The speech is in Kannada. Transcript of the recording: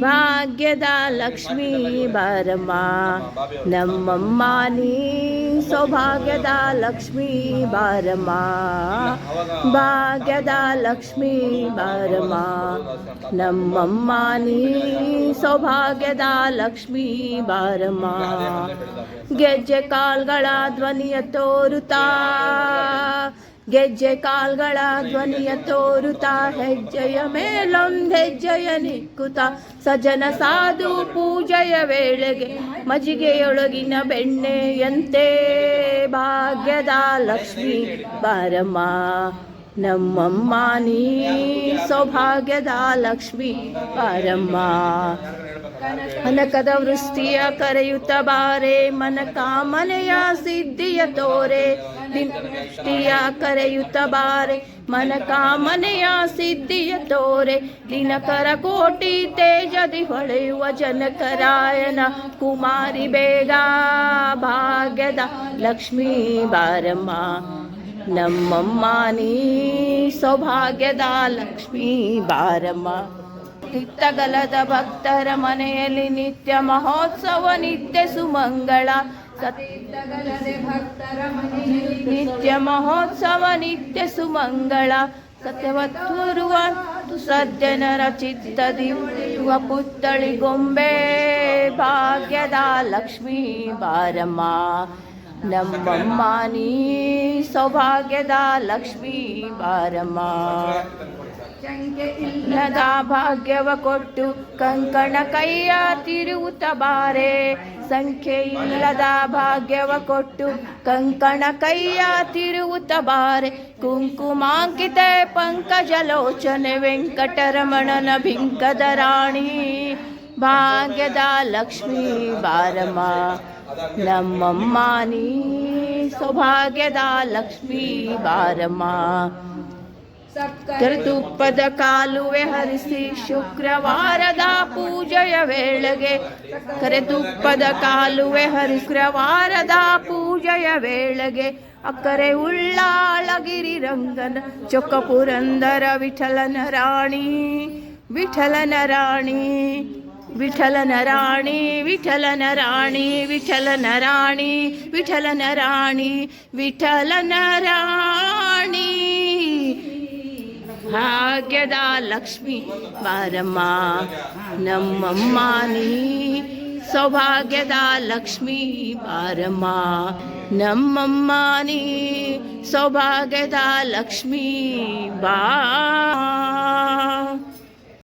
ಭಾಗ್ಯದ ಲಕ್ಷ್ಮೀ ಬಾರಮ್ಮ ನಮ್ಮಮ್ಮ ನೀ ಸೌಭಾಗ್ಯದ ಲಕ್ಷ್ಮೀ ಬಾರಮ್ಮ ಭಾಗ್ಯದ ಲಕ್ಷ್ಮೀ ಬಾರಮ್ಮ ನಮ್ಮಮ್ಮ ನೀ ಸೌಭಾಗ್ಯದ ಲಕ್ಷ್ಮೀ ಬಾರಮ್ಮ ಗೆಜ್ಜೆ ಕಾಲ್ಗಳ ಧ್ವನಿಯ ತೋರುತ್ತಾ ಗೆಜ್ಜೆ ಕಾಲ್ಗಳ ಧ್ವನಿಯ ತೋರುತ್ತಾ ಹೆಜ್ಜೆಯ ಮೇಲೊಂದೆಜ್ಜೆಯ ನಿಕ್ಕುತ್ತ ಸಜ್ಜನ ಸಾಧು ಪೂಜೆಯ ವೇಳೆಗೆ ಮಜ್ಜಿಗೆಯೊಳಗಿನ ಬೆಣ್ಣೆಯಂತೆ ಭಾಗ್ಯದ ಲಕ್ಷ್ಮೀ ಬಾರಮ್ಮ ನಮ್ಮಮ್ಮ ನೀ ಸೌಭಾಗ್ಯದ ಲಕ್ಷ್ಮೀ ಬಾರಮ್ಮ ಕನಕದ ವೃಷ್ಟಿಯ ಕರೆಯುತ್ತ ಬಾರೆ ಮನ ಕಾಮನೆಯ ಸಿದ್ಧಿಯ ತೋರೆ ದಿನಷ್ಟಿಯ ಕರೆಯುತ್ತ ಬಾರೆ ಮನ ಕಾಮನೆಯ ಸಿದ್ಧಿಯ ತೋರೆ ದಿನಕರ ಕೋಟಿ ತೇಜದಿ ಹೊಳೆಯುವ ಜನಕರಾಯನ ಕುಮಾರಿ ಬೇಗ ಭಾಗ್ಯದ ಲಕ್ಷ್ಮೀ ಬಾರಮ್ಮ ನಮ್ಮಮ್ಮ ನೀ ಸೌಭಾಗ್ಯದ ಲಕ್ಷ್ಮೀ ಬಾರಮ್ಮ ನಿತ್ಯಗಲದ ಭಕ್ತರ ಮನೆಯಲ್ಲಿ ನಿತ್ಯ ಮಹೋತ್ಸವ ನಿತ್ಯ ಸುಮಂಗಳ ನಿತ್ಯ ಮಹೋತ್ಸವ ನಿತ್ಯ ಸುಮಂಗಳ ಸತ್ಯವತ್ತುರುವ ಸಜ್ಜನರ ಚಿತ್ತದಿ ಪುತ್ತಳಿ ಗೊಂಬೆ ಭಾಗ್ಯದ ಲಕ್ಷ್ಮೀ ಬಾರಮ್ಮ ನಮ್ಮಮ್ಮ ನೀ ಸೌಭಾಗ್ಯದ ಲಕ್ಷ್ಮೀ ಬಾರಮ್ಮ ಇಲ್ಲದ ಭಾಗ್ಯವ ಕೊಟ್ಟು ಕಂಕಣ ಕೈಯ ತಿರುವುತ್ತ ಬಾರೆ ಸಂಖ್ಯೆ ಇಲ್ಲದ ಭಾಗ್ಯವ ಕೊಟ್ಟು ಕಂಕಣ ಕೈಯ ತಿರುವುತ್ತ ಬಾರೆ ಕುಂಕುಮಾಂಕಿತ ಪಂಕಜಲೋಚನೆ ವೆಂಕಟರಮಣನ ಬಿಂಕದ ರಾಣಿ ಭಾಗ್ಯದ ಲಕ್ಷ್ಮೀ ಬಾರಮ್ಮ ನಮ್ಮಮ್ಮ ನೀ ಸೌಭಾಗ್ಯದ ಲಕ್ಷ್ಮೀ ಬಾರಮ್ಮ ತುಪ್ಪದ ಕಾಲುವೆ ಹರಿಸಿ ಶುಕ್ರವಾರದ ಪೂಜೆಯ ವೇಳೆಗೆ ತುಪ್ಪದ ಕಾಲುವೆ ಹರಿಸಿ ಶುಕ್ರವಾರದ ಪೂಜೆಯ ವೇಳೆಗೆ ಅಕ್ಕರೆ ಉಳ್ಳಾಳಗಿರಿ ರಂಗನ ಚೊಕ್ಕ ಪುರಂದರ ವಿಠಲನ ರಾಣಿ ವಿಠಲನ ರಾಣಿ ವಿಠಲನ ರಾಣಿ ವಿಠಲನ ರಾಣಿ ವಿಠಲನ ರಾಣಿ ವಿಠಲನ ರಾಣಿ ವಿಠಲನ ರಾಣಿ ಭಾಗ್ಯದ ಲಕ್ಷ್ಮೀ ಬಾರಮ್ಮ ನಮ್ಮಮ್ಮ ನೀ ಸೌಭಾಗ್ಯದ ಲಕ್ಷ್ಮೀ ಬಾರಮ್ಮ ನಮ್ಮಮ್ಮ ನೀ ಸೌಭಾಗ್ಯದ ಲಕ್ಷ್ಮೀ ಬಾ